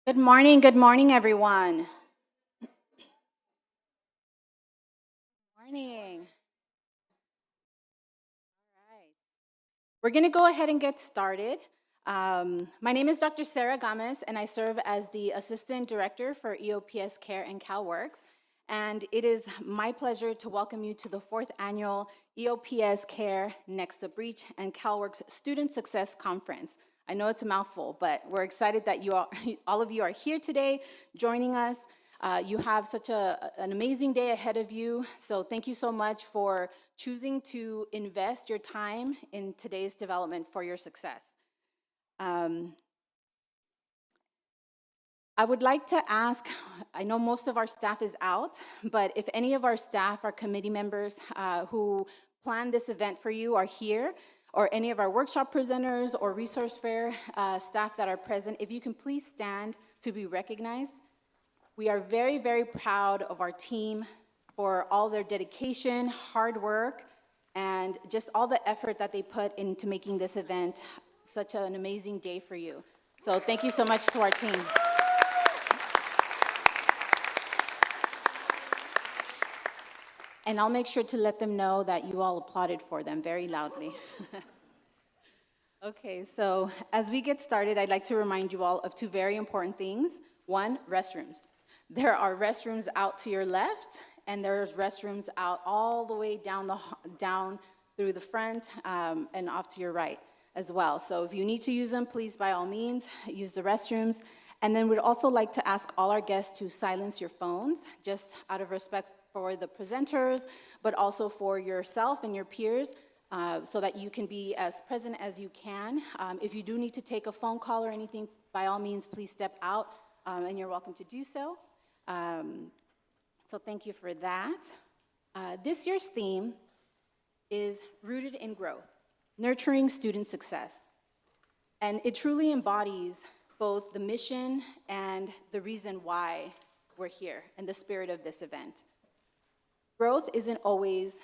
Good morning, everyone. Morning. All right. We're going to go ahead and get started. My name is Dr. Sarah Gomez, and I serve as the Assistant Director for EOPS Care and CalWorks. And it is my pleasure to welcome you to the 4th Annual EOPS Care Next to Breach and CalWorks Student Success Conference. I know it's a mouthful, but we're excited that all of you are here today joining us. You have such an amazing day ahead of you, so thank you so much for choosing to invest your time in today's development for your success. I would like to ask, I know most of our staff is out, but if any of our staff, our committee members who planned this event for you are here, or any of our workshop presenters or resource fair staff that are present, if you can please stand to be recognized. We are very, very proud of our team for all their dedication, hard work, and just all the effort that they put into making this event such an amazing day for you. So thank you so much to our team. And I'll make sure to let them know that you all applauded for them very loudly. Okay, so as we get started, I'd like to remind you all of two very important things. One, restrooms. There are restrooms out to your left, and there's restrooms out all the way down through the front and off to your right as well. So if you need to use them, please, by all means, use the restrooms. And then we'd also like to ask all our guests to silence your phones, just out of respect for the presenters, but also for yourself and your peers, so that you can be as present as you can. If you do need to take a phone call or anything, by all means, please step out, and you're welcome to do so. So thank you for that. This year's theme is Rooted in Growth, Nurturing Student Success. And it truly embodies both the mission and the reason why we're here and the spirit of this event. Growth isn't always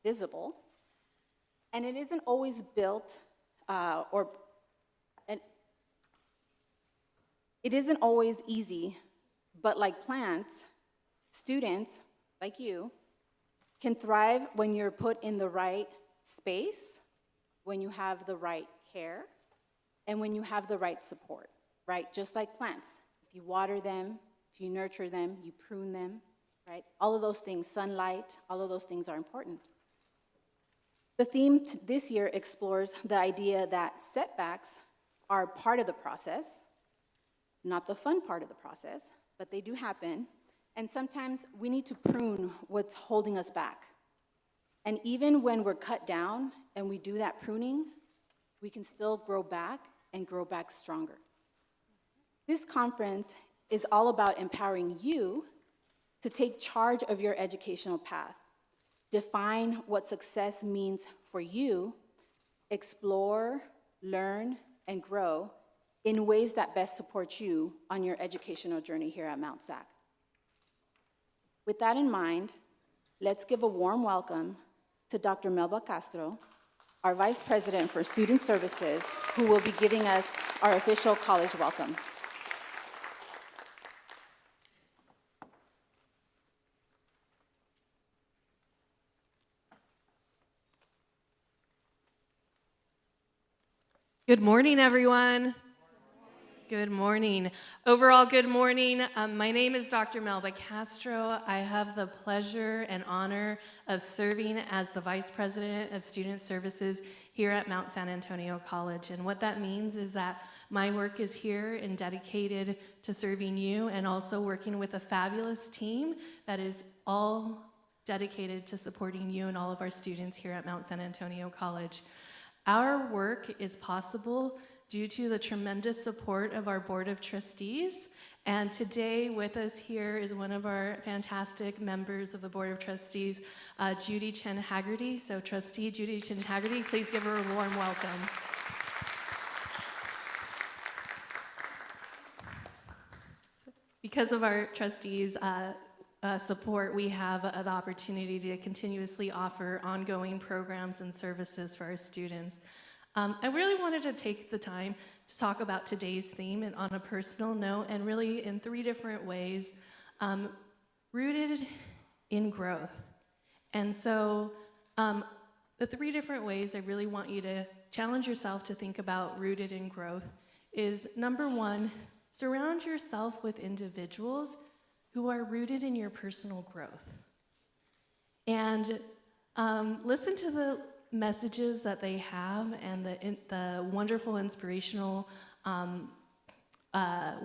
visible, and it isn't always built it isn't always easy, but like plants, students, like you, can thrive when you're put in the right space, when you have the right care, and when you have the right support, right? Just like plants. If you water them, if you nurture them, you prune them, right? All of those things, sunlight, all of those things are important. The theme this year explores the idea that setbacks are part of the process, not the fun part of the process, but they do happen. And sometimes we need to prune what's holding us back. And even when we're cut down and we do that pruning, we can still grow back and grow back stronger. This conference is all about empowering you to take charge of your educational path, define what success means for you, explore, learn, and grow in ways that best support you on your educational journey here at Mt SAC. With that in mind, let's give a warm welcome to Dr. Melba Castro, our Vice President for Student Services, who will be giving us our official college welcome. Good morning, everyone. Good morning. Overall, good morning. My name is Dr. Melba Castro. I have the pleasure and honor of serving as the Vice President of Student Services here at Mount San Antonio College. And what that means is that my work is here and dedicated to serving you, and also working with a fabulous team that is all dedicated to supporting you and all of our students here at Mount San Antonio College. Our work is possible due to the tremendous support of our Board of Trustees. And today with us here is one of our fantastic members of the Board of Trustees, Judy Chen Haggerty. So Trustee Judy Chen Haggerty, please give her a warm welcome. Because of our trustees' support, we have the opportunity to continuously offer ongoing programs and services for our students. I really wanted to take the time to talk about today's theme and on a personal note, and really in 3 different ways, rooted in growth. And so the 3 different ways I really want you to challenge yourself to think about rooted in growth is, number 1, surround yourself with individuals who are rooted in your personal growth. And listen to the messages that they have and the wonderful inspirational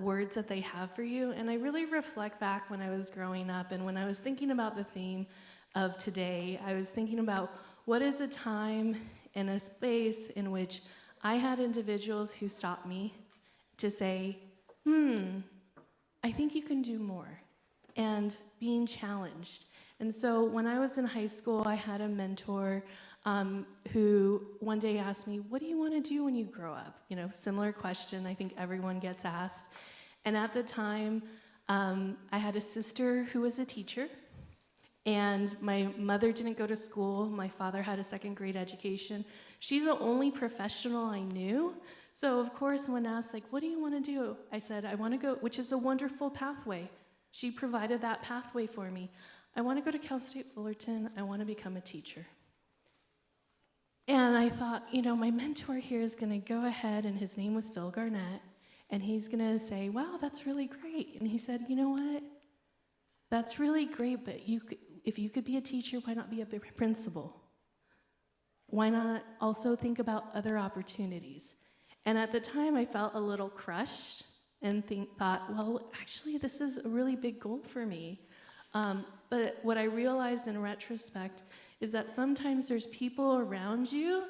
words that they have for you. And I really reflect back when I was growing up and when I was thinking about the theme of today, I was thinking about what is a time and a space in which I had individuals who stopped me to say, I think you can do more, and being challenged. And so when I was in high school, I had a mentor who one day asked me, what do you want to do when you grow up? You know, similar question I think everyone gets asked. And at the time, I had a sister who was a teacher, and my mother didn't go to school. My father had a 2nd grade education. She's the only professional I knew. So of course, when asked, like, what do you want to do? I said, I want to go, which is a wonderful pathway. She provided that pathway for me. I want to go to Cal State Fullerton. I want to become a teacher. And I thought, you know, my mentor here is going to go ahead, and his name was Phil Garnett, and he's going to say, wow, that's really great. And he said, you know what? That's really great, but if you could be a teacher, why not be a principal? Why not also think about other opportunities? And at the time, I felt a little crushed and thought, well, actually, this is a really big goal for me. But what I realized in retrospect is that sometimes there's people around you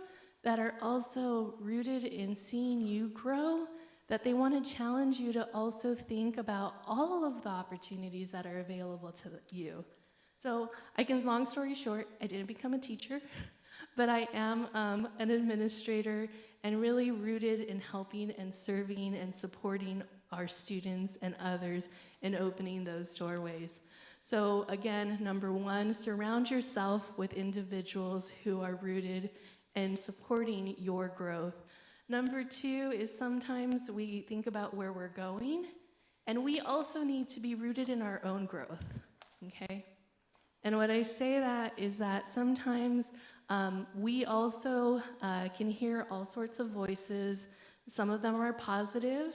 that are also rooted in seeing you grow, that they want to challenge you to also think about all of the opportunities that are available to you. So long story short, I didn't become a teacher, but I am an administrator and really rooted in helping and serving and supporting our students and others in opening those doorways. So again, number 1, surround yourself with individuals who are rooted and supporting your growth. Number 2 is sometimes we think about where we're going, and we also need to be rooted in our own growth, okay? And what I say that is that sometimes we also can hear all sorts of voices. Some of them are positive,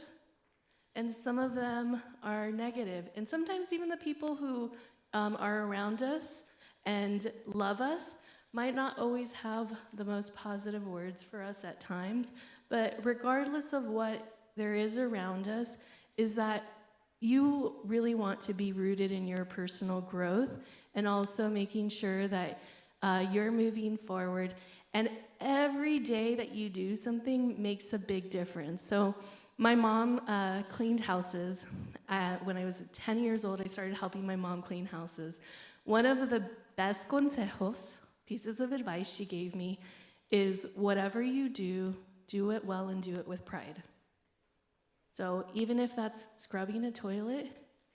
and some of them are negative. And sometimes even the people who are around us and love us might not always have the most positive words for us at times, but regardless of what there is around us, is that you really want to be rooted in your personal growth and also making sure that you're moving forward. And every day that you do something makes a big difference. So my mom cleaned houses. When I was 10 years old, I started helping my mom clean houses. One of the best consejos, pieces of advice she gave me, is whatever you do, do it well and do it with pride. So even if that's scrubbing a toilet,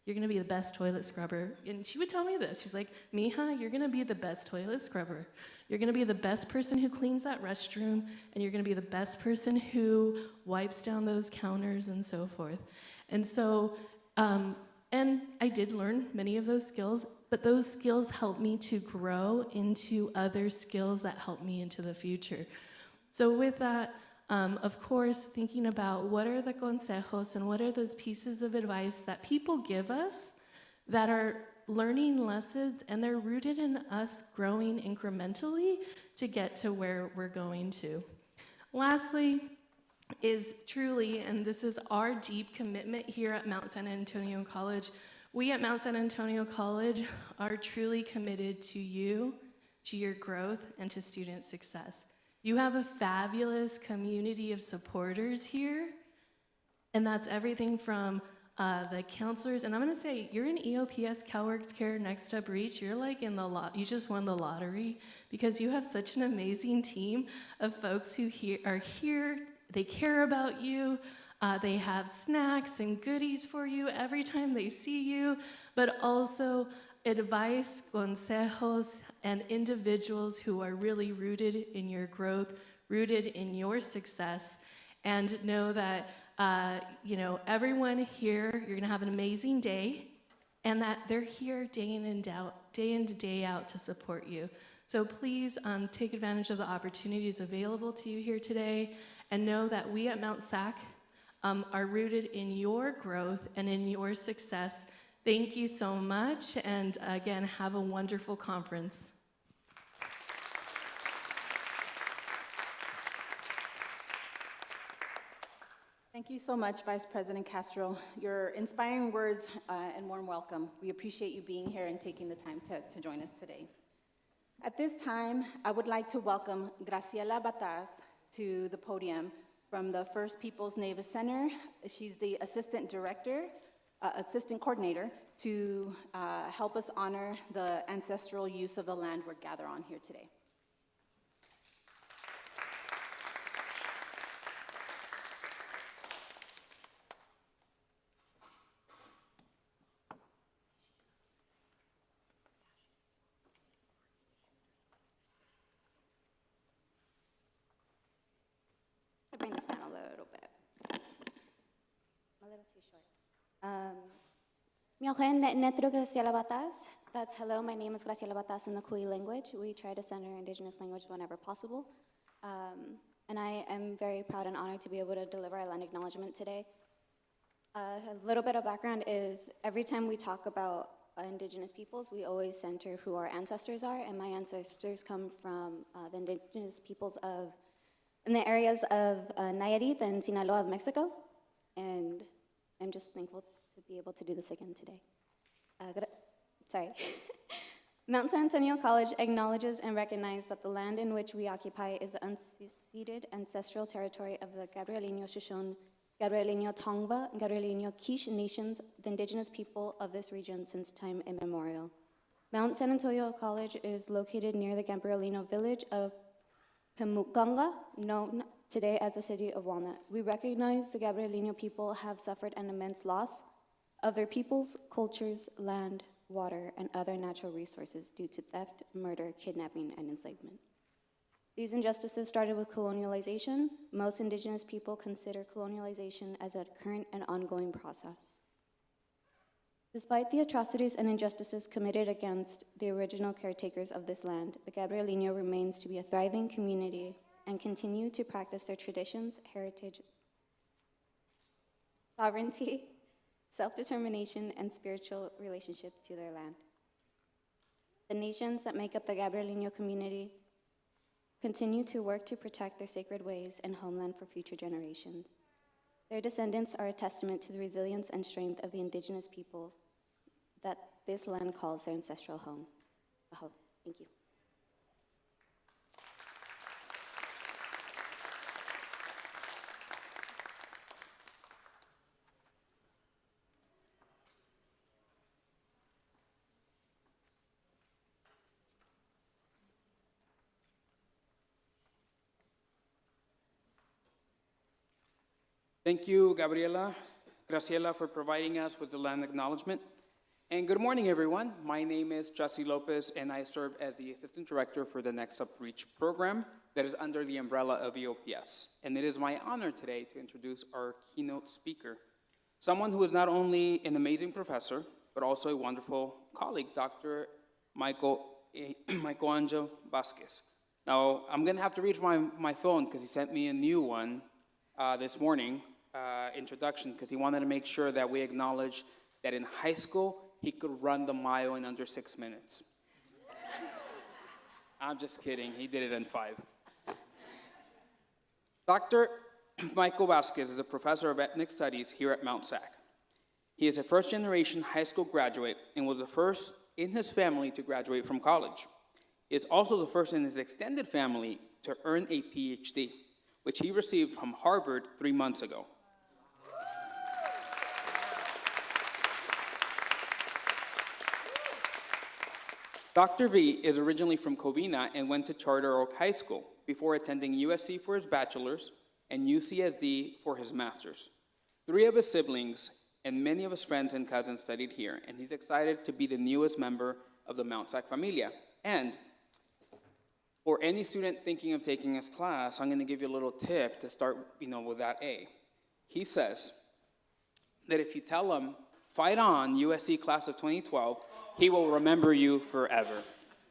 you're going to be the best toilet scrubber. And she would tell me this. She's like, Mija, you're going to be the best toilet scrubber. You're going to be the best person who cleans that restroom, and you're going to be the best person who wipes down those counters and so forth. And so, and I did learn many of those skills, but those skills helped me to grow into other skills that help me into the future. So with that, of course, thinking about what are the consejos and what are those pieces of advice that people give us that are learning lessons, and they're rooted in us growing incrementally to get to where we're going to. Lastly is truly, and this is our deep commitment here at Mt San Antonio College, we at Mt San Antonio College are truly committed to you, to your growth, and to student success. You have a fabulous community of supporters here, and that's everything from the counselors, and I'm gonna say, you're in EOPS, CalWorks Care, Next Up Reach, you're like in the lot, you just won the lottery, because you have such an amazing team of folks who are here, they care about you, they have snacks and goodies for you every time they see you, but also advice, consejos, and individuals who are really rooted in your growth, rooted in your success, and know that, everyone here, you're gonna have an amazing day, and that they're here day in and day out to support you. So please take advantage of the opportunities available to you here today, and know that we at Mt SAC are rooted in your growth and in your success. Thank you so much, and again, have a wonderful conference. Thank you so much, Vice President Castro. Your inspiring words and warm welcome. We appreciate you being here and taking the time to join us today. At this time, I would like to welcome Graciela Bataz to the podium from the First Peoples Native Center. She's the assistant coordinator to help us honor the ancestral use of the land we're gathered on here today. Bring this down a little bit. A little too short. That's hello, my name is Graciela Bataz in the Kui language. We try to center Indigenous language whenever possible. And I am very proud and honored to be able to deliver our land acknowledgement today. A little bit of background is every time we talk about Indigenous peoples, we always center who our ancestors are, and my ancestors come from the Indigenous peoples in the areas of Nayarit and Sinaloa of Mexico, and I'm just thankful to be able to do this again today. Mount San Antonio College acknowledges and recognizes that the land in which we occupy is the unceded ancestral territory of the Gabrielino Shoshone, Gabrielino Tongva, and Gabrielino Quiche nations, the indigenous people of this region since time immemorial. Mount San Antonio College is located near the Gabrielino village of Pemukanga, known today as the city of Walnut. We recognize the Gabrielino people have suffered an immense loss of their peoples, cultures, land, water, and other natural resources due to theft, murder, kidnapping, and enslavement. These injustices started with colonialization. Most indigenous people consider colonialization as a current and ongoing process. Despite the atrocities and injustices committed against the original caretakers of this land, the Gabrielino remains to be a thriving community and continue to practice their traditions, heritage, sovereignty, self-determination, and spiritual relationship to their land. The nations that make up the Gabrielino community continue to work to protect their sacred ways and homeland for future generations. Their descendants are a testament to the resilience and strength of the indigenous peoples that this land calls their ancestral home. Thank you. Thank you, Graciela, for providing us with the land acknowledgement. And good morning, everyone. My name is Jesse Lopez, and I serve as the Assistant Director for the Next Up Reach program that is under the umbrella of EOPS. And it is my honor today to introduce our keynote speaker, someone who is not only an amazing professor, but also a wonderful colleague, Dr. Angel Vazquez. Now, I'm going to have to read from my phone because he sent me a new one this morning, introduction, because he wanted to make sure that we acknowledge that in high school, he could run the mile in under 6 minutes. I'm just kidding, he did it in 5. Dr. Michael Vazquez is a professor of ethnic studies here at Mt SAC. He is a first-generation high school graduate and was the first in his family to graduate from college. He is also the first in his extended family to earn a PhD, which he received from Harvard 3 months ago. Dr. V is originally from Covina and went to Charter Oak High School before attending USC for his bachelor's and UCSD for his master's. 3 of his siblings and many of his friends and cousins studied here, and he's excited to be the newest member of the Mt SAC Familia. And for any student thinking of taking his class, I'm going to give you a little tip to start, with that A. He says that if you tell him, fight on, USC class of 2012, he will remember you forever.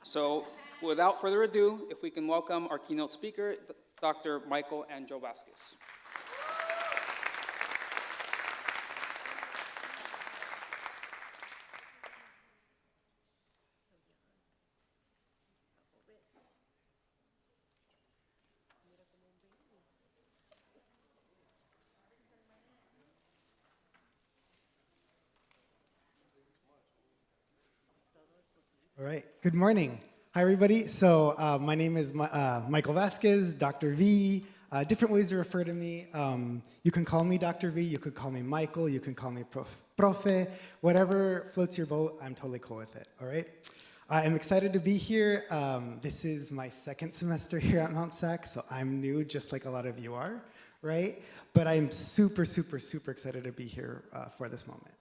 So without further ado, if we can welcome our keynote speaker, Dr. Michael Angel Vazquez. All right, good morning. Hi, everybody. So my name is Michael Vazquez, Dr. V. Different ways to refer to me. You can call me Dr. V, you could call me Michael, you can call me Profe, whatever floats your boat, I'm totally cool with it, all right? I'm excited to be here. This is my second semester here at Mt SAC, so I'm new just like a lot of you are, right? But I'm super, super, super excited to be here for this moment.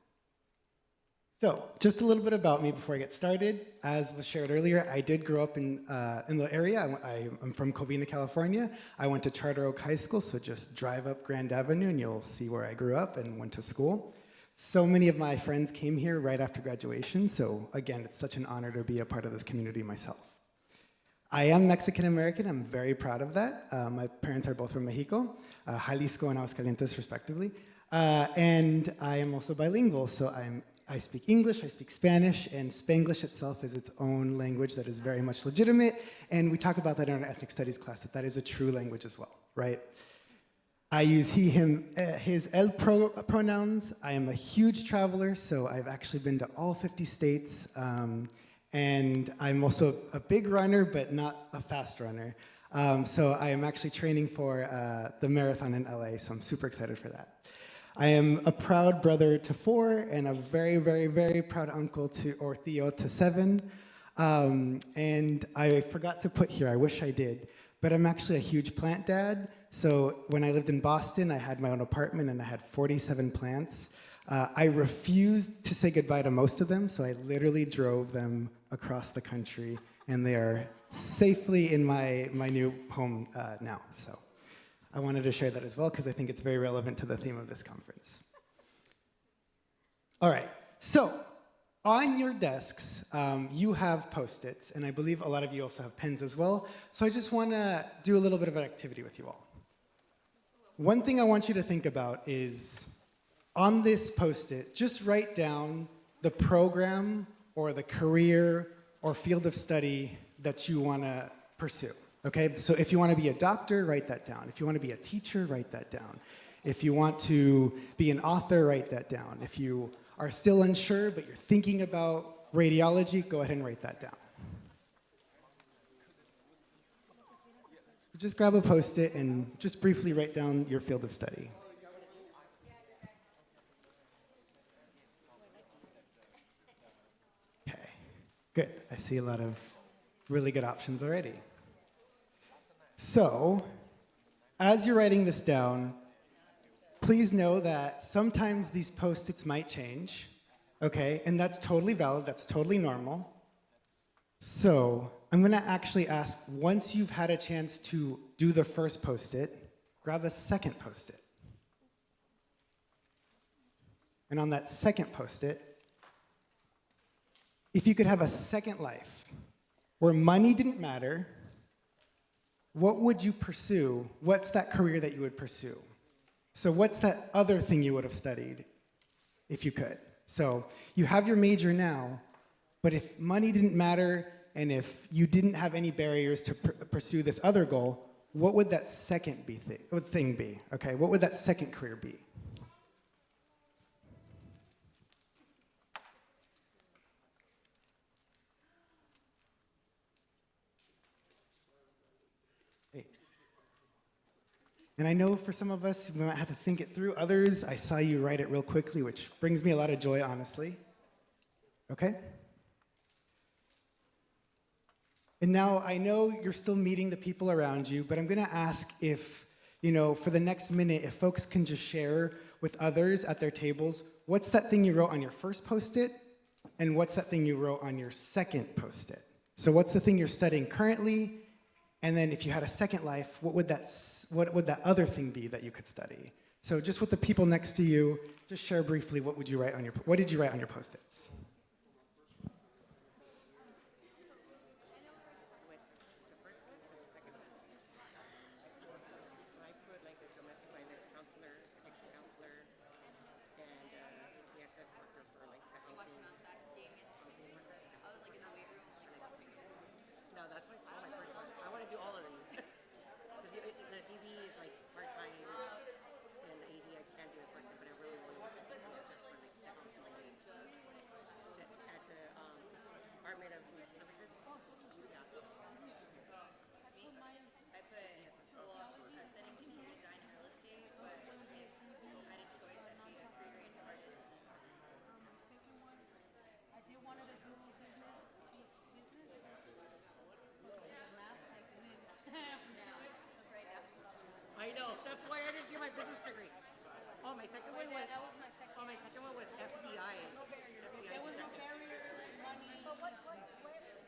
So, just a little bit about me before I get started. As was shared earlier, I did grow up in the area. I'm from Covina, California. I went to Charter Oak High School, so just drive up Grand Avenue and you'll see where I grew up and went to school. So many of my friends came here right after graduation, so again, it's such an honor to be a part of this community myself. I am Mexican-American, I'm very proud of that. My parents are both from Mexico, Jalisco and Aguascalientes respectively. And I am also bilingual, so I speak English, I speak Spanish, and Spanglish itself is its own language that is very much legitimate, and we talk about that in our ethnic studies class, that is a true language as well, right? I use he, him, his, el pronouns. I am a huge traveler, so I've actually been to all 50 states, and I'm also a big runner, but not a fast runner. So I am actually training for the marathon in LA, so I'm super excited for that. I am a proud brother to 4 and a very, very, very proud uncle to, or Theo to 7. And I forgot to put here, I wish I did, but I'm actually a huge plant dad. So when I lived in Boston, I had my own apartment and I had 47 plants. I refused to say goodbye to most of them, so I literally drove them across the country, and they are safely in my new home now. So I wanted to share that as well because I think it's very relevant to the theme of this conference. All right, so on your desks, you have Post-its, and I believe a lot of you also have pens as well. So I just want to do a little bit of an activity with you all. One thing I want you to think about is, on this Post-it, just write down the program or the career or field of study that you want to pursue. Okay, so if you want to be a doctor, write that down. If you want to be a teacher, write that down. If you want to be an author, write that down. If you are still unsure, but you're thinking about radiology, go ahead and write that down. Just grab a Post-it and just briefly write down your field of study. Okay, good. I see a lot of really good options already. So, as you're writing this down, please know that sometimes these Post-its might change, okay? And that's totally valid, that's totally normal. So, I'm gonna actually ask, once you've had a chance to do the first Post-it, grab a second Post-it. And on that second Post-it, if you could have a second life where money didn't matter, what would you pursue? What's that career that you would pursue? So what's that other thing you would have studied if you could? So you have your major now, but if money didn't matter and if you didn't have any barriers to pursue this other goal, what would that second thing be? Okay, what would that second career be? And I know for some of us, we might have to think it through. Others, I saw you write it real quickly, which brings me a lot of joy, honestly. Okay? And now I know you're still meeting the people around you, but I'm going to ask if, for the next minute, if folks can just share with others at their tables what's that thing you wrote on your first Post-it, and what's that thing you wrote on your second Post-it? So what's the thing you're studying currently, and then if you had a second life, what would that other thing be that you could study? So just with the people next to you, just share briefly what did you write on your Post-its? I know. That's why I didn't get my business degree. Oh, my second one was. Oh, my second one was FBI. FBI detective.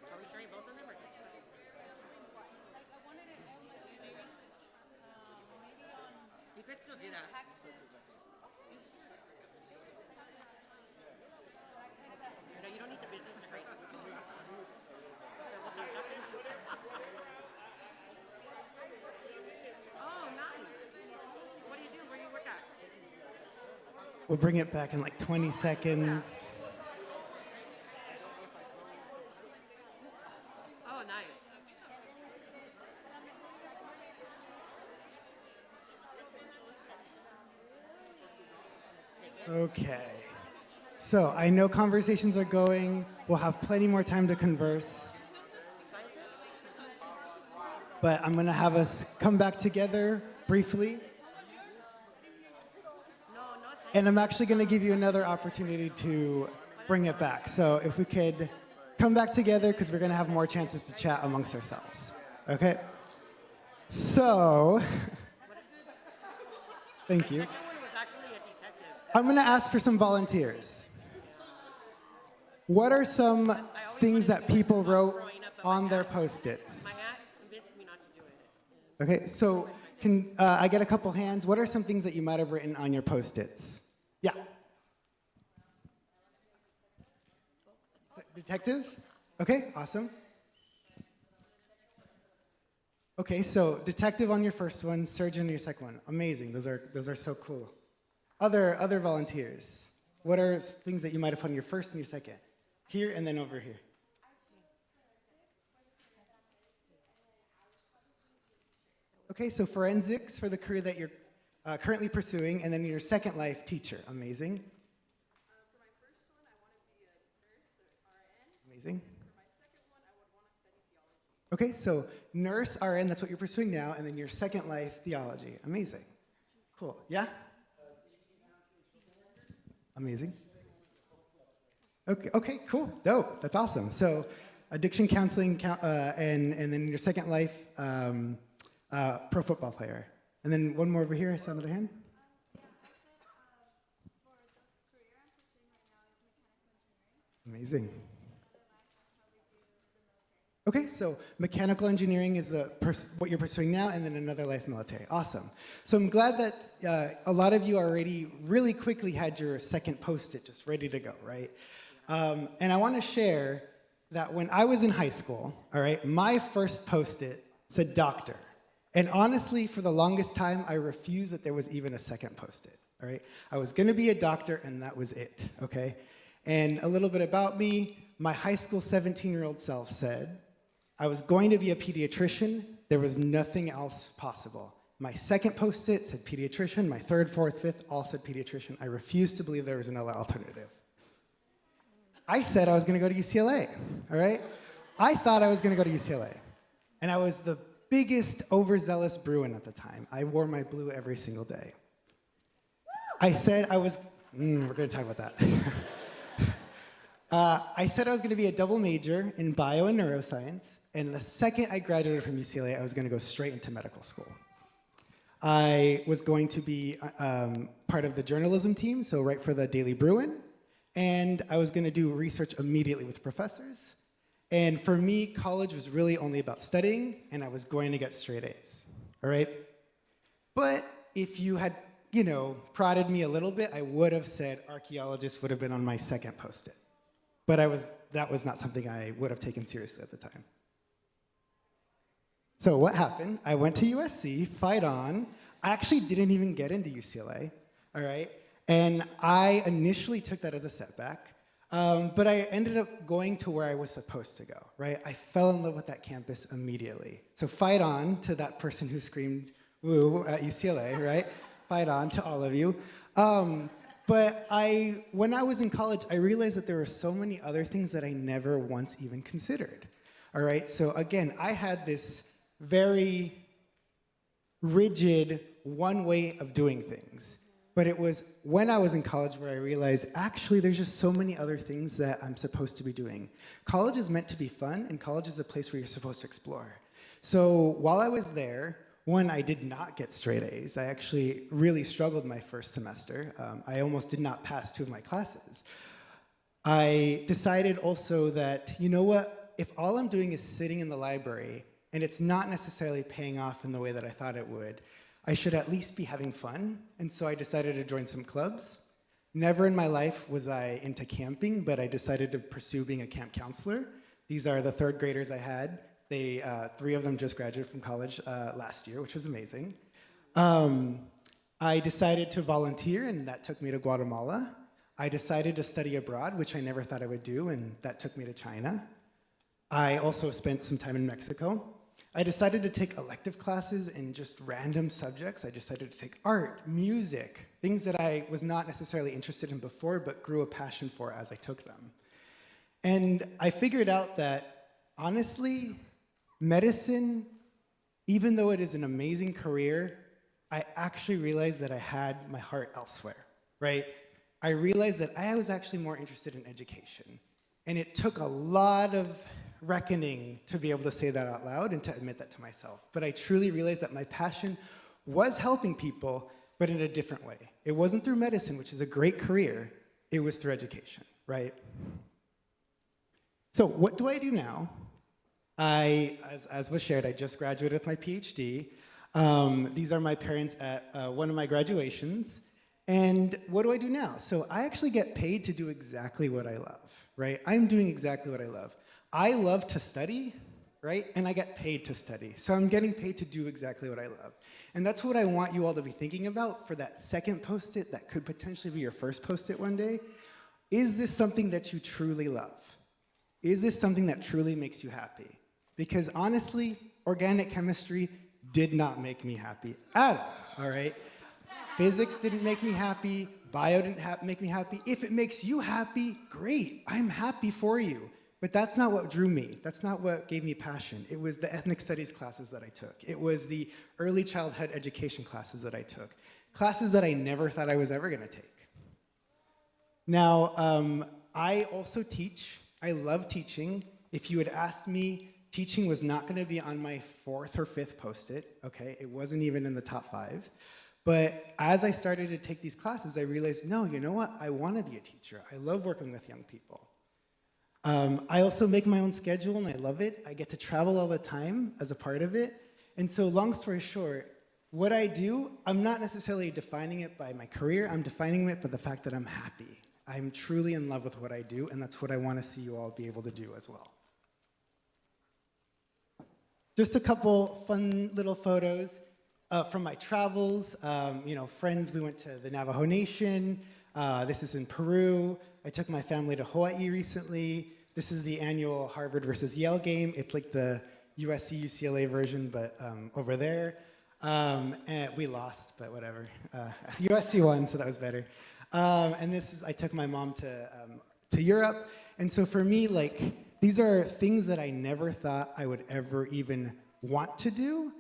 Are we sharing both of them or? You could still do that. No, you don't need the business degree. Oh, nice. What do you do? Where do you work at? We'll bring it back in like 20 seconds. Oh, nice. Okay. So I know conversations are going. We'll have plenty more time to converse. But I'm going to have us come back together briefly. And I'm actually going to give you another opportunity to bring it back. So if we could come back together, because we're going to have more chances to chat amongst ourselves. Okay? So, thank you. I'm going to ask for some volunteers. What are some things that people wrote on their Post-its? Okay, so can I get a couple hands? What are some things that you might have written on your Post-its? Yeah. Detective? Okay, awesome. Okay, so detective on your first one, surgeon on your second one. Amazing. Those are so cool. Other volunteers. What are things that you might have put on your first and your second? Here and then over here. Okay, so forensics for the career that you're currently pursuing, and then your second life, teacher. Amazing. For my first one, I want to be a nurse or RN. Amazing. For my second one, I would want to study theology. Okay, so nurse, RN, that's what you're pursuing now, and then your second life, theology. Amazing. Cool. Yeah? Amazing. Okay, cool. Dope. That's awesome. So addiction counseling, and then your second life, pro football player. And then one more over here. I saw another hand. Yeah, I said for the career I'm pursuing right now is mechanical engineering. Amazing. Okay, so mechanical engineering is what you're pursuing now, and then another life military. Awesome. So I'm glad that a lot of you already really quickly had your second Post-it just ready to go, right? And I want to share that when I was in high school, all right, my first Post-it said doctor. And honestly, for the longest time, I refused that there was even a second Post-it, all right? I was going to be a doctor, and that was it, okay? And a little bit about me, my high school 17-year-old self said, I was going to be a pediatrician. There was nothing else possible. My second Post-it said pediatrician. My third, fourth, fifth all said pediatrician. I refused to believe there was another alternative. I said I was going to go to UCLA, all right? I thought I was going to go to UCLA. And I was the biggest overzealous Bruin at the time. I wore my blue every single day. I said I was, we're going to talk about that. I said I was going to be a double major in bio and neuroscience, and the second I graduated from UCLA, I was going to go straight into medical school. I was going to be part of the journalism team, so write for the Daily Bruin, and I was going to do research immediately with professors. And for me, college was really only about studying, and I was going to get straight A's, all right? But if you had, prodded me a little bit, I would have said archaeologist would have been on my second post-it. But that was not something I would have taken seriously at the time. So what happened? I went to USC, fight on. I actually didn't even get into UCLA, all right? And I initially took that as a setback, but I ended up going to where I was supposed to go, right? I fell in love with that campus immediately. So fight on to that person who screamed woo at UCLA, right? Fight on to all of you. But when I was in college, I realized that there were so many other things that I never once even considered, all right? So again, I had this very rigid one way of doing things. But it was when I was in college where I realized, actually, there's just so many other things that I'm supposed to be doing. College is meant to be fun, and college is a place where you're supposed to explore. So while I was there, one, I did not get straight A's. I actually really struggled my first semester. I almost did not pass 2 of my classes. I decided also that, you know what, if all I'm doing is sitting in the library, and it's not necessarily paying off in the way that I thought it would, I should at least be having fun, and so I decided to join some clubs. Never in my life was I into camping, but I decided to pursue being a camp counselor. These are the 3rd graders I had. 3 of them just graduated from college last year, which was amazing. I decided to volunteer, and that took me to Guatemala. I decided to study abroad, which I never thought I would do, and that took me to China. I also spent some time in Mexico. I decided to take elective classes in just random subjects. I decided to take art, music, things that I was not necessarily interested in before, but grew a passion for as I took them. And I figured out that, honestly, medicine, even though it is an amazing career, I actually realized that I had my heart elsewhere, right? I realized that I was actually more interested in education. And it took a lot of reckoning to be able to say that out loud and to admit that to myself. But I truly realized that my passion was helping people, but in a different way. It wasn't through medicine, which is a great career. It was through education, right? So what do I do now? As was shared, I just graduated with my PhD. These are my parents at one of my graduations. And what do I do now? So I actually get paid to do exactly what I love, right? I'm doing exactly what I love. I love to study, right? And I get paid to study. So I'm getting paid to do exactly what I love. And that's what I want you all to be thinking about for that second post-it that could potentially be your first post-it one day. Is this something that you truly love? Is this something that truly makes you happy? Because honestly, organic chemistry did not make me happy at all right? Physics didn't make me happy. Bio didn't make me happy. If it makes you happy, great. I'm happy for you. But that's not what drew me. That's not what gave me passion. It was the ethnic studies classes that I took. It was the early childhood education classes that I took. Classes that I never thought I was ever going to take. Now, I also teach. I love teaching. If you had asked me, teaching was not going to be on my 4th or 5th post-it, okay? It wasn't even in the top 5. But as I started to take these classes, I realized, no, you know what? I want to be a teacher. I love working with young people. I also make my own schedule, and I love it. I get to travel all the time as a part of it. And so long story short, what I do, I'm not necessarily defining it by my career. I'm defining it by the fact that I'm happy. I'm truly in love with what I do, and that's what I want to see you all be able to do as well. Just a couple fun little photos from my travels. Friends, we went to the Navajo Nation. This is in Peru. I took my family to Hawaii recently. This is the annual Harvard versus Yale game. It's like the USC-UCLA version, but over there. And we lost, but whatever. USC won, so that was better. And I took my mom to Europe. And so for me, these are things that I never thought I would ever even want to do.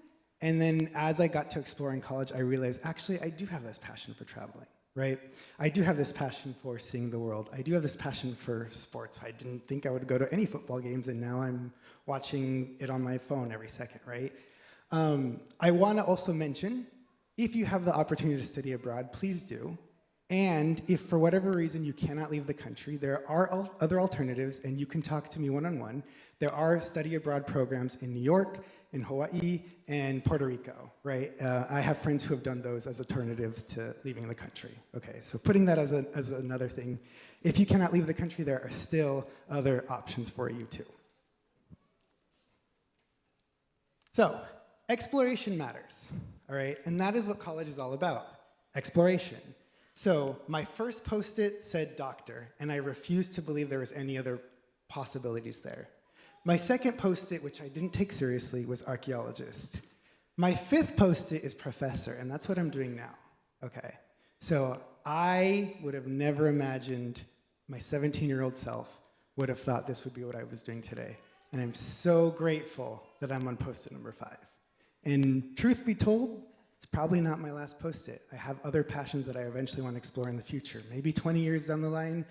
And then as I got to explore in college, I realized, actually, I do have this passion for traveling, right? I do have this passion for seeing the world. I do have this passion for sports. I didn't think I would go to any football games, and now I'm watching it on my phone every second, right? I want to also mention, if you have the opportunity to study abroad, please do. And if for whatever reason you cannot leave the country, there are other alternatives, and you can talk to me one-on-one. There are study abroad programs in New York, in Hawaii, and Puerto Rico, right? I have friends who have done those as alternatives to leaving the country. Okay, so putting that as another thing. If you cannot leave the country, there are still other options for you too. So, exploration matters, all right? And that is what college is all about, exploration. So my first post-it said doctor, and I refused to believe there was any other possibilities there. My second post-it, which I didn't take seriously, was archaeologist. My fifth post-it is professor, and that's what I'm doing now, okay? So I would have never imagined my 17-year-old self would have thought this would be what I was doing today. And I'm so grateful that I'm on post-it number 5. And truth be told, it's probably not my last post-it. I have other passions that I eventually want to explore in the future. Maybe 20 years down the line,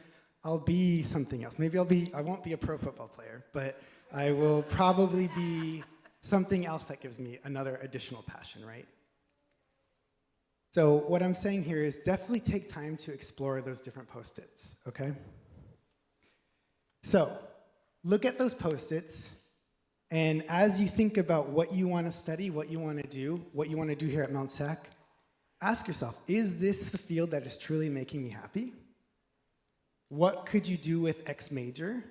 I'll be something else. Maybe I won't be a pro football player, but I will probably be something else that gives me another additional passion, right? So what I'm saying here is definitely take time to explore those different post-its, okay? So look at those post-its, and as you think about what you want to study, what you want to do here at Mt SAC, ask yourself, is this the field that is truly making me happy? What could you do with X major?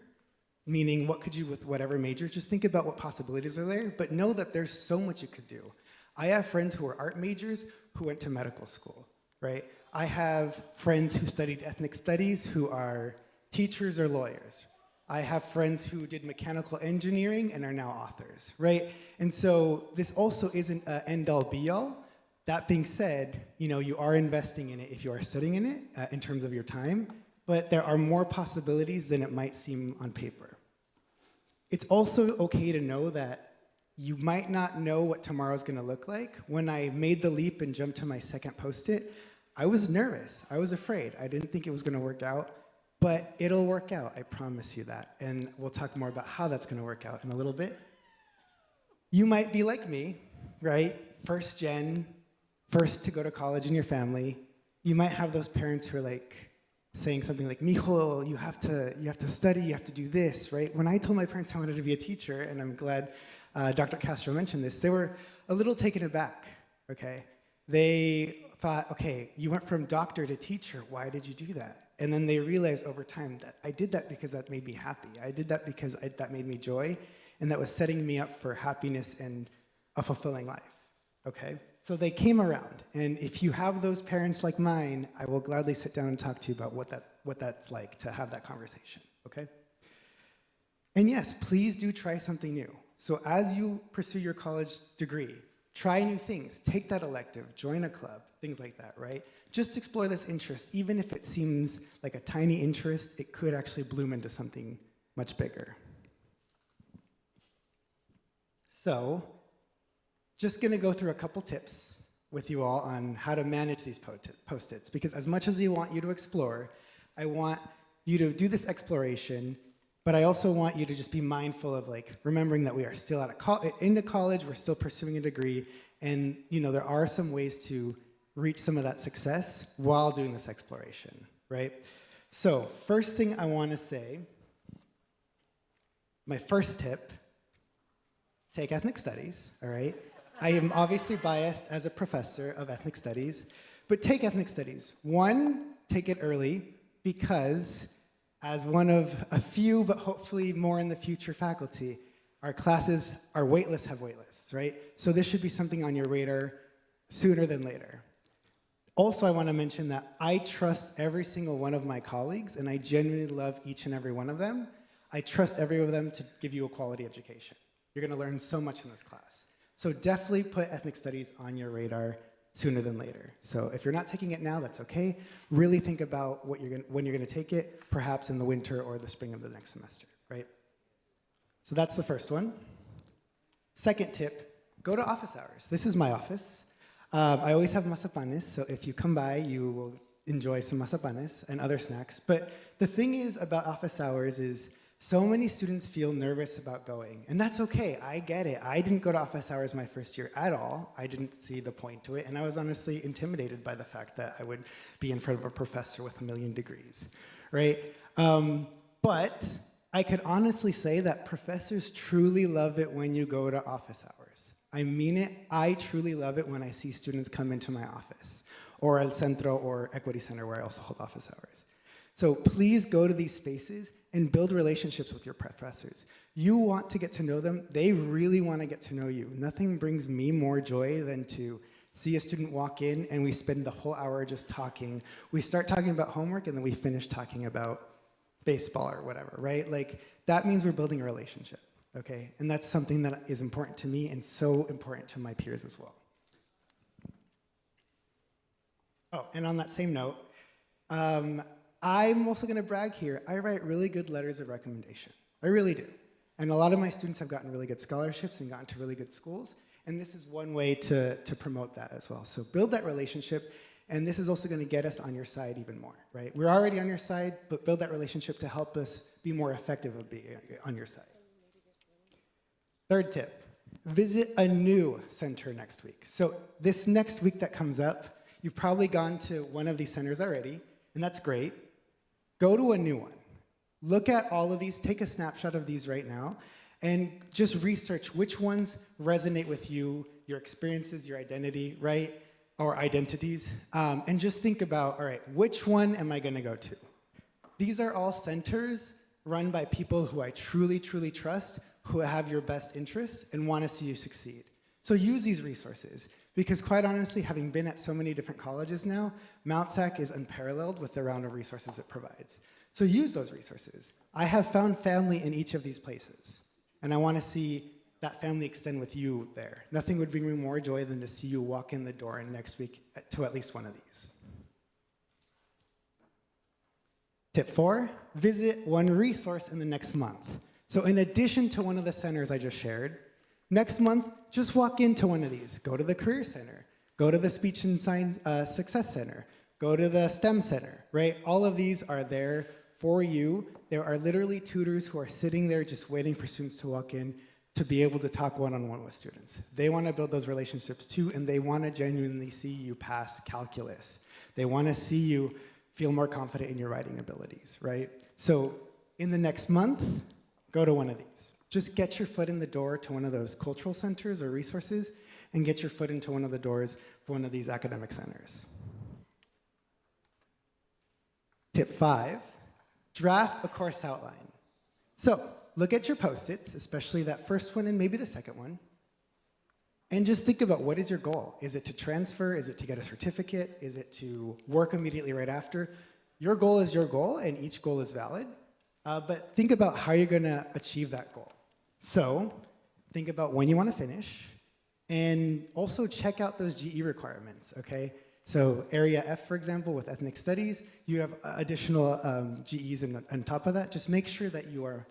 Meaning, what could you do with whatever major? Just think about what possibilities are there, but know that there's so much you could do. I have friends who are art majors who went to medical school, right? I have friends who studied ethnic studies who are teachers or lawyers. I have friends who did mechanical engineering and are now authors, right? And so this also isn't an end-all be-all. That being said, you are investing in it if you are studying in it in terms of your time, but there are more possibilities than it might seem on paper. It's also okay to know that you might not know what tomorrow's gonna look like. When I made the leap and jumped to my second post-it, I was nervous, I was afraid. I didn't think it was gonna work out. But it'll work out, I promise you that. And we'll talk more about how that's gonna work out in a little bit. You might be like me, right? First gen, first to go to college in your family. You might have those parents who are like saying something like, "Mijo, you have to study, you have to do this," right? When I told my parents I wanted to be a teacher, and I'm glad Dr. Castro mentioned this, they were a little taken aback, okay? They thought, okay, you went from doctor to teacher, why did you do that? And then they realized over time that I did that because that made me happy. I did that because that made me joy, and that was setting me up for happiness and a fulfilling life, okay? So they came around, and if you have those parents like mine, I will gladly sit down and talk to you about what that's like to have that conversation, okay? And yes, please do try something new. So as you pursue your college degree, try new things, take that elective, join a club, things like that, right? Just explore this interest. Even if it seems like a tiny interest, it could actually bloom into something much bigger. So, just gonna go through a couple tips with you all on how to manage these post-its, because as much as I want you to explore, I want you to do this exploration, but I also want you to just be mindful of remembering that we are still into college, we're still pursuing a degree, and there are some ways to reach some of that success while doing this exploration, right? So, first thing I want to say, my first tip, take ethnic studies, all right? I am obviously biased as a professor of ethnic studies, but take ethnic studies. One, take it early, because as one of a few, but hopefully more in the future faculty, our classes, our waitlists have waitlists, right? So this should be something on your radar sooner than later. Also, I want to mention that I trust every single one of my colleagues, and I genuinely love each and every one of them. I trust every one of them to give you a quality education. You're going to learn so much in this class. So definitely put ethnic studies on your radar sooner than later. So if you're not taking it now, that's okay. Really think about when you're going to take it, perhaps in the winter or the spring of the next semester, right? So that's the first one. Second tip, go to office hours. This is my office. I always have mazapanes, so if you come by, you will enjoy some mazapanes and other snacks. But the thing is about office hours is So many students feel nervous about going, and that's okay, I get it. I didn't go to office hours my first year at all. I didn't see the point to it, and I was honestly intimidated by the fact that I would be in front of a professor with 1,000,000 degrees, right? But I could honestly say that professors truly love it when you go to office hours. I mean it, I truly love it when I see students come into my office, or El Centro or Equity Center where I also hold office hours. So please go to these spaces and build relationships with your professors. You want to get to know them, they really want to get to know you. Nothing brings me more joy than to see a student walk in and we spend the whole hour just talking. We start talking about homework and then we finish talking about baseball or whatever, right? Like, that means we're building a relationship, okay? And that's something that is important to me and so important to my peers as well. Oh, and on that same note, I'm also gonna brag here. I write really good letters of recommendation. I really do. And a lot of my students have gotten really good scholarships and gotten to really good schools. And this is one way to promote that as well. So build that relationship. And this is also gonna get us on your side even more, right? We're already on your side, but build that relationship to help us be more effective of being on your side. Third tip, visit a new center next week. So this next week that comes up, you've probably gone to one of these centers already, and that's great. Go to a new one. Look at all of these, take a snapshot of these right now, and just research which ones resonate with you, your experiences, your identity, right? Or identities. And just think about, all right, which one am I gonna go to? These are all centers run by people who I truly, truly trust, who have your best interests and wanna see you succeed. So use these resources, because quite honestly, having been at so many different colleges now, Mt SAC is unparalleled with the round of resources it provides. So use those resources. I have found family in each of these places, and I want to see that family extend with you there. Nothing would bring me more joy than to see you walk in the door next week to at least one of these. Tip 4, visit one resource in the next month. So in addition to one of the centers I just shared, next month, just walk into one of these. Go to the Career Center. Go to the Speech and Science Success Center. Go to the STEM Center, right? All of these are there for you. There are literally tutors who are sitting there just waiting for students to walk in to be able to talk one-on-one with students. They want to build those relationships too, and they want to genuinely see you pass calculus. They want to see you feel more confident in your writing abilities, right? So in the next month, go to one of these. Just get your foot in the door to one of those cultural centers or resources and get your foot into one of the doors for one of these academic centers. Tip 5, draft a course outline. So look at your Post-its, especially that first one and maybe the second one, and just think about, what is your goal? Is it to transfer? Is it to get a certificate? Is it to work immediately right after? Your goal is your goal, and each goal is valid, but think about how you're gonna achieve that goal. So think about when you want to finish, and also check out those GE requirements, okay? So area F, for example, with ethnic studies, you have additional GEs on top of that. Just make sure that you are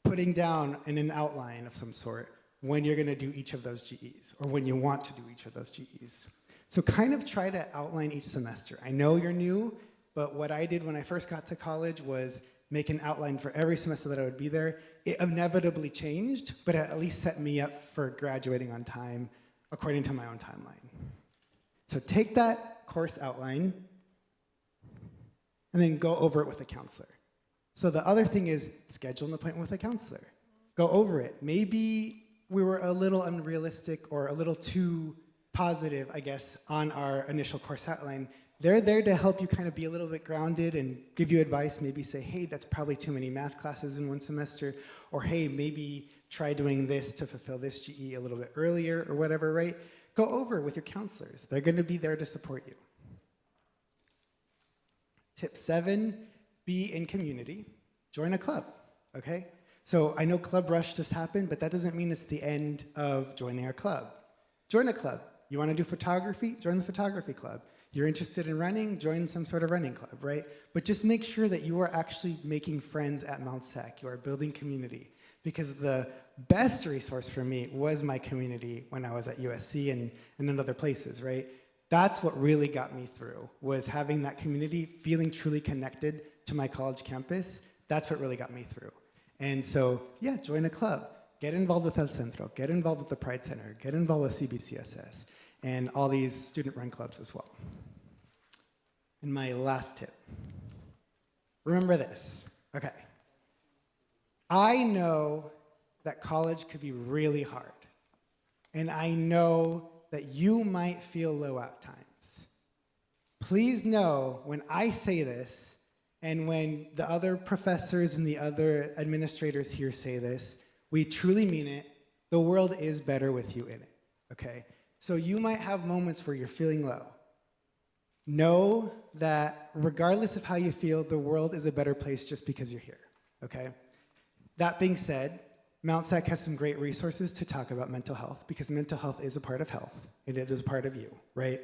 putting down in an outline of some sort when you're going to do each of those GEs, or when you want to do each of those GEs. So kind of try to outline each semester. I know you're new, but what I did when I first got to college was make an outline for every semester that I would be there. It inevitably changed, but it at least set me up for graduating on time according to my own timeline. So take that course outline and then go over it with a counselor. So the other thing is schedule an appointment with a counselor. Go over it. Maybe we were a little unrealistic or a little too positive, I guess, on our initial course outline. They're there to help you kind of be a little bit grounded and give you advice, maybe say, hey, that's probably too many math classes in one semester, or hey, maybe try doing this to fulfill this GE a little bit earlier, or whatever, right? Go over it with your counselors. They're gonna be there to support you. Tip 7, be in community. Join a club, okay? So I know Club Rush just happened, but that doesn't mean it's the end of joining a club. Join a club. You wanna do photography? Join the photography club. You're interested in running? Join some sort of running club, right? But just make sure that you are actually making friends at Mt SAC. You are building community. Because the best resource for me was my community when I was at USC and in other places, right? That's what really got me through, was having that community, feeling truly connected to my college campus. That's what really got me through. And so, yeah, join a club. Get involved with El Centro. Get involved with the Pride Center. Get involved with CBCSS and all these student-run clubs as well. And my last tip. Remember this. Okay. I know that college could be really hard. And I know that you might feel low at times. Please know when I say this, and when the other professors and the other administrators here say this, we truly mean it. The world is better with you in it, okay? So you might have moments where you're feeling low. Know that regardless of how you feel, the world is a better place just because you're here, okay? That being said, Mt SAC has some great resources to talk about mental health because mental health is a part of health and it is a part of you, right?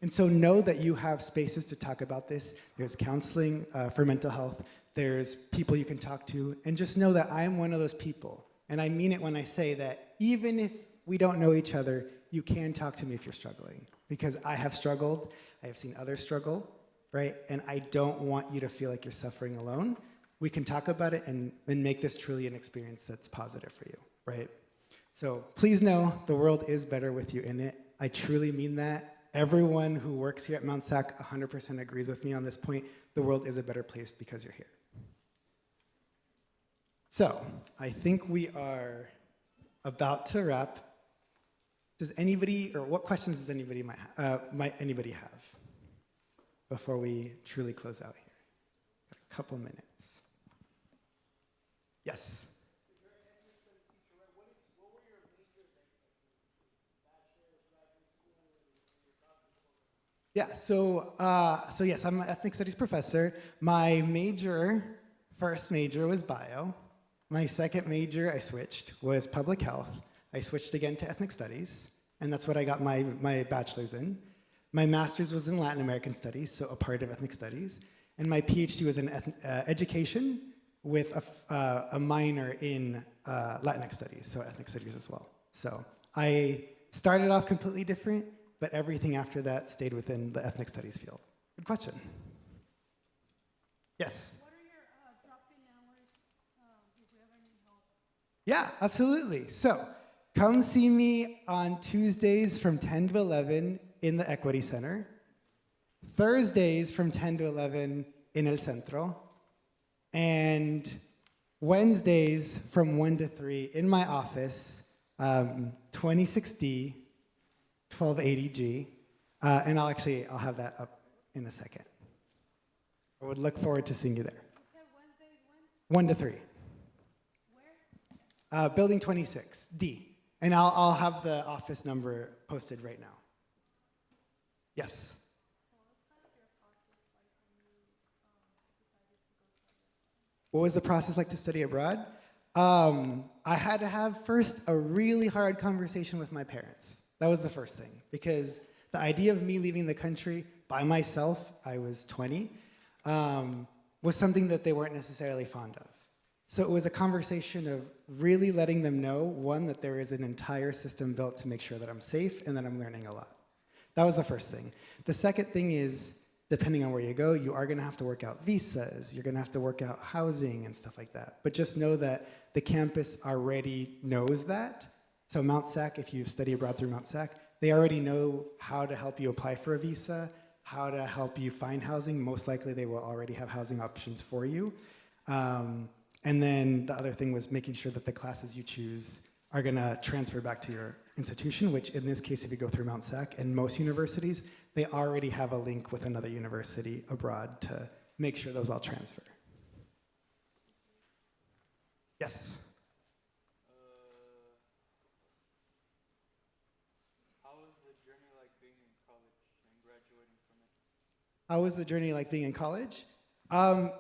And so know that you have spaces to talk about this. There's counseling for mental health. There's people you can talk to. And just know that I am one of those people. And I mean it when I say that even if we don't know each other, you can talk to me if you're struggling. Because I have struggled. I have seen others struggle, right? And I don't want you to feel like you're suffering alone. We can talk about it and make this truly an experience that's positive for you, right? So please know the world is better with you in it. I truly mean that. Everyone who works here at Mt SAC 100% agrees with me on this point. The world is a better place because you're here. So I think we are about to wrap. Does anybody, or what questions does anybody might anybody have before we truly close out here? Got a couple minutes. Yes. Yeah, so yes, I'm an ethnic studies professor. My first major was bio. My second major, I switched, was public health. I switched again to ethnic studies, and that's what I got my bachelor's in. My master's was in Latin American studies, so a part of ethnic studies. And my PhD was in education with a minor in Latinx studies, so ethnic studies as well. So I started off completely different, but everything after that stayed within the ethnic studies field. Good question. Yes? What are your drop-in hours if we ever need help? Yeah, absolutely. So come see me on Tuesdays from 10 to 11 in the Equity Center, Thursdays from 10 to 11 in El Centro, and Wednesdays from 1 to 3 in my office, 26D, 1280G, and I'll have that up in a second. I would look forward to seeing you there. Wednesdays when? 1 to 3. Where? Building 26D, and I'll have the office number posted right now. Yes. What was the process like to study abroad? I had to have first a really hard conversation with my parents. That was the first thing, because the idea of me leaving the country by myself, I was 20, was something that they weren't necessarily fond of. So it was a conversation of really letting them know, one, that there is an entire system built to make sure that I'm safe and that I'm learning a lot. That was the first thing. The second thing is, depending on where you go, you are going to have to work out visas, you're going to have to work out housing and stuff like that. But just know that the campus already knows that. So Mt SAC, if you study abroad through Mt SAC, they already know how to help you apply for a visa, how to help you find housing. Most likely they will already have housing options for you. And then the other thing was making sure that the classes you choose are going to transfer back to your institution, which in this case, if you go through Mt SAC and most universities, they already have a link with another university abroad to make sure those all transfer. Yes? How was the journey like being in college and graduating from it? How was the journey like being in college?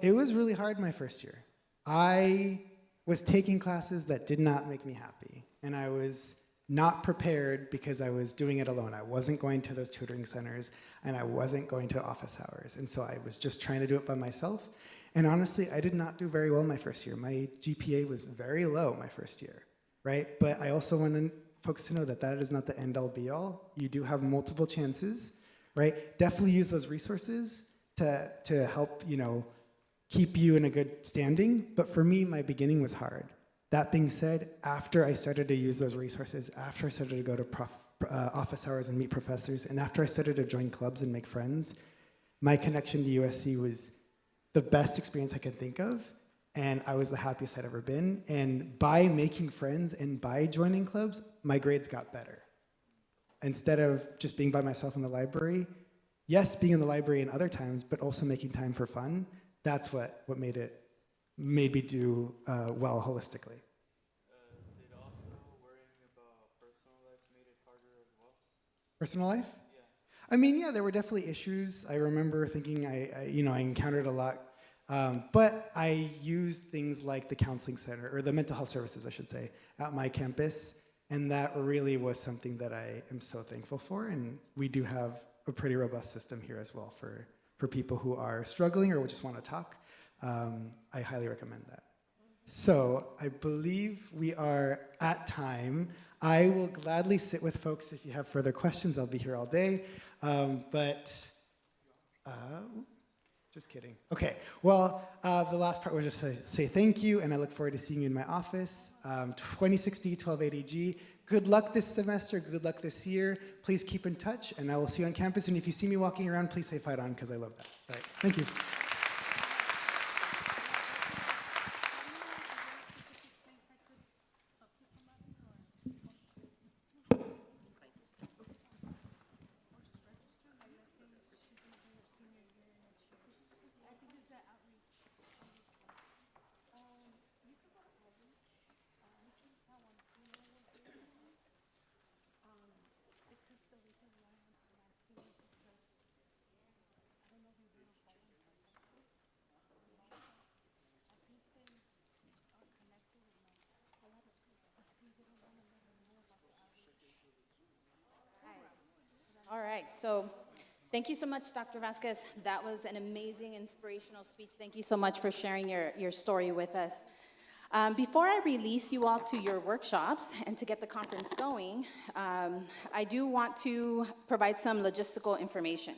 It was really hard my first year. I was taking classes that did not make me happy, and I was not prepared because I was doing it alone. I wasn't going to those tutoring centers, and I wasn't going to office hours, and so I was just trying to do it by myself. And honestly, I did not do very well my first year. My GPA was very low my first year, right? But I also want folks to know that that is not the end-all be-all. You do have multiple chances, right? Definitely use those resources to help, keep you in a good standing, but for me, my beginning was hard. That being said, after I started to use those resources, after I started to go to office hours and meet professors, and after I started to join clubs and make friends, my connection to USC was the best experience I could think of, and I was the happiest I'd ever been. And by making friends and by joining clubs, my grades got better. Instead of just being by myself in the library, yes, being in the library in other times, but also making time for fun, that's what made me do well holistically. Did also worrying about personal life made it harder as well? Personal life? Yeah. I mean, yeah, there were definitely issues. I remember thinking I encountered a lot, but I used things like the counseling center, or the mental health services, I should say, at my campus, and that really was something that I am so thankful for, and we do have a pretty robust system here as well for people who are struggling or just want to talk. I highly recommend that. So I believe we are at time. I will gladly sit with folks if you have further questions. I'll be here all day. Just kidding. Okay, well, the last part was just to say thank you, and I look forward to seeing you in my office. 2060 1280G. Good luck this semester, good luck this year. Please keep in touch, and I will see you on campus. And if you see me walking around, please say fight on, because I love that. All right, thank you. All right, so thank you so much, Dr. Vazquez. That was an amazing, inspirational speech. Thank you so much for sharing your story with us. Before I release you all to your workshops and to get the conference going, I do want to provide some logistical information.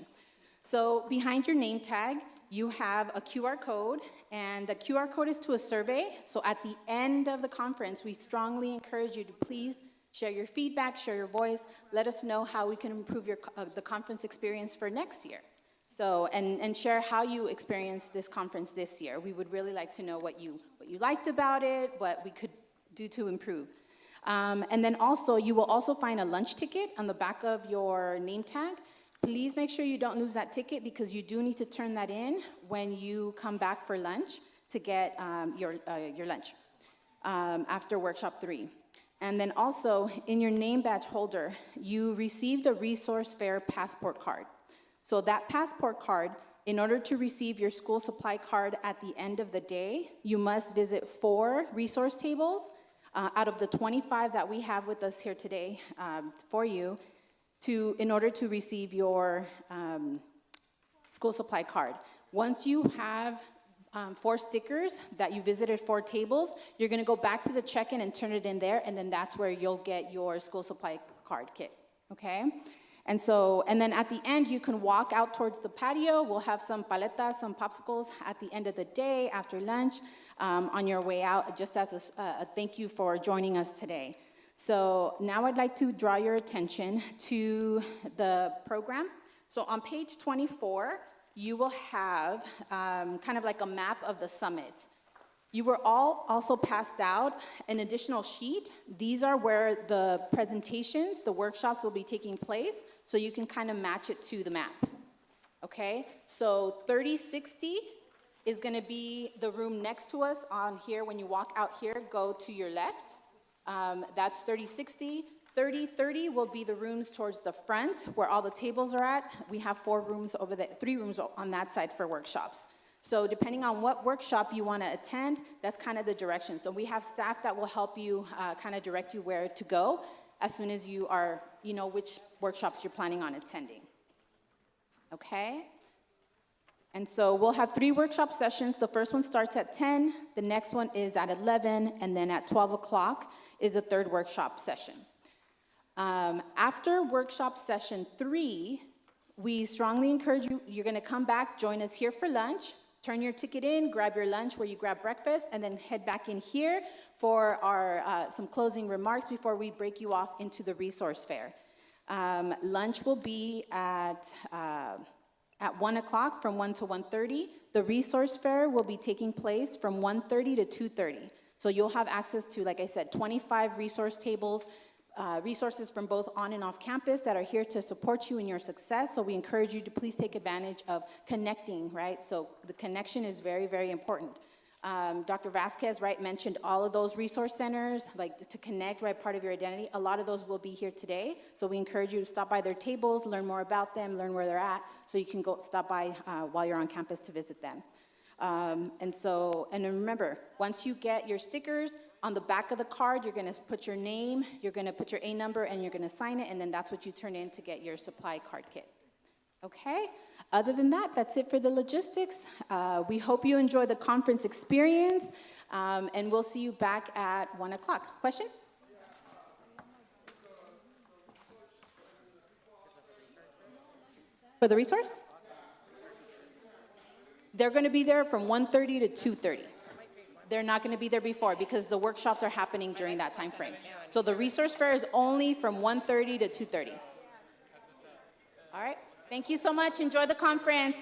So behind your name tag, you have a QR code, and the QR code is to a survey. So at the end of the conference, we strongly encourage you to please share your feedback, share your voice, let us know how we can improve the conference experience for next year. So, and share how you experienced this conference this year. We would really like to know what you liked about it, what we could do to improve. And then also, you will also find a lunch ticket on the back of your name tag. Please make sure you don't lose that ticket, because you do need to turn that in when you come back for lunch to get your lunch after workshop 3. And then also, in your name badge holder, you received a resource fair passport card. So that passport card, in order to receive your school supply card at the end of the day, you must visit 4 resource tables out of the 25 that we have with us here today for you, in order to receive your school supply card. Once you have 4 stickers that you visited 4 tables, you're gonna go back to the check-in and turn it in there, and then that's where you'll get your school supply card kit, okay? And then at the end, you can walk out towards the patio. We'll have some paletas, some popsicles at the end of the day after lunch on your way out, just as a thank you for joining us today. So now I'd like to draw your attention to the program. So on page 24, you will have kind of like a map of the summit. You were all also passed out an additional sheet. These are where the presentations, the workshops will be taking place, so you can kind of match it to the map, okay? So 3060 is gonna be the room next to us on here. When you walk out here, go to your left. That's 3060. 3030 will be the rooms towards the front where all the tables are at. We have 4 rooms over there, 3 rooms on that side for workshops. So depending on what workshop you want to attend, that's kind of the direction. So we have staff that will help you kind of direct you where to go as soon as you are, which workshops you're planning on attending. Okay? And so we'll have 3 workshop sessions. The first one starts at 10, the next one is at 11, and then at 12 o'clock is the 3rd workshop session. After workshop session 3, we strongly encourage you, you're gonna come back, join us here for lunch. turn your ticket in, grab your lunch where you grab breakfast, and then head back in here for our some closing remarks before we break you off into the resource fair. Lunch will be at 1 o'clock from 1 to 1:30. The resource fair will be taking place from 1:30 to 2:30. So you'll have access to, like I said, 25 resource tables, resources from both on and off campus that are here to support you in your success. So we encourage you to please take advantage of connecting, right? So the connection is very, very important. Dr. Vazquez, right, mentioned all of those resource centers, like to connect, right, part of your identity. A lot of those will be here today. So we encourage you to stop by their tables, learn more about them, learn where they're at, so you can go stop by while you're on campus to visit them. And then remember, once you get your stickers, on the back of the card, you're gonna put your name, you're gonna put your A number, and you're gonna sign it, and then that's what you turn in to get your supply card kit. Okay? Other than that, that's it for the logistics. We hope you enjoy the conference experience, and we'll see you back at 1 o'clock. Question? For the resource? They're going to be there from 1:30 to 2:30. They're not going to be there before because the workshops are happening during that time frame. So the resource fair is only from 1:30 to 2:30. All right. Thank you so much. Enjoy the conference.